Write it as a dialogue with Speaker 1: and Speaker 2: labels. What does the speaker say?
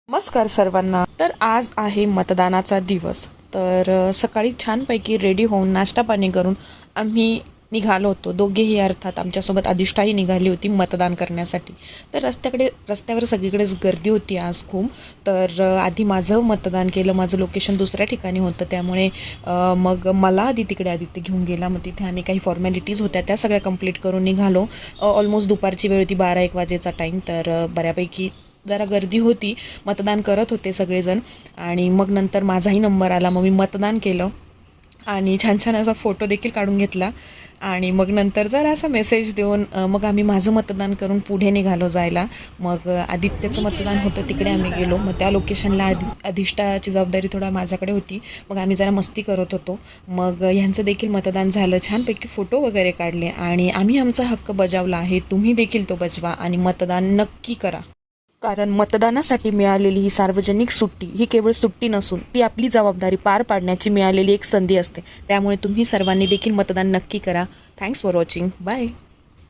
Speaker 1: नमस्कार सर्वांना. तर आज आहे मतदानाचा दिवस. तर सकाळी छानपैकी रेडी होऊन नाश्ता पाणी करून आम्ही निघालो होतो. दोघेही अर्थात आमच्यासोबत अधिष्ठाही निघाली होती मतदान करण्यासाठी. तर रस्त्यावर सगळीकडेच गर्दी होती आज खूप. तर आधी माझं मतदान केलं. माझं लोकेशन दुसऱ्या ठिकाणी होतं, त्यामुळे मग मला आदित्य घेऊन गेला. मग तिथे आम्ही काही फॉर्मॅलिटीज होत्या त्या सगळ्या कंप्लीट करून निघालो. ऑलमोस्ट दुपारची वेळ होती, 12-1 वाजेचा टाईम. तर बऱ्यापैकी जरा गर्दी होती, मतदान करत होते सगळेजण. आणि मग नंतर माझाही नंबर आला. मग मी मतदान केलं आणि छान छान असा फोटो देखील काढून घेतला. आणि मग नंतर जरा असा मेसेज देऊन मग आम्ही माझं मतदान करून पुढे निघालो जायला. मग आदित्यचं मतदान होतं, तिकडे आम्ही गेलो. मग त्या लोकेशनला अधिष्ठाची जबाबदारी थोडा माझ्याकडे होती. मग आम्ही जरा मस्ती करत होतो. मग ह्यांचं देखील मतदान झालं. छानपैकी फोटो वगैरे काढले आणि आम्ही आमचा हक्क बजावला आहे. तुम्ही देखील तो बजवा आणि मतदान नक्की करा. कारण मतदानासाठी मिळालेली ही सार्वजनिक सुट्टी ही केवळ सुट्टी नसून ती आपली जबाबदारी पार पाडण्याची मिळालेली एक संधी असते. त्यामुळे तुम्ही सर्वांनी देखील मतदान नक्की करा. Thanks for watching. बाय.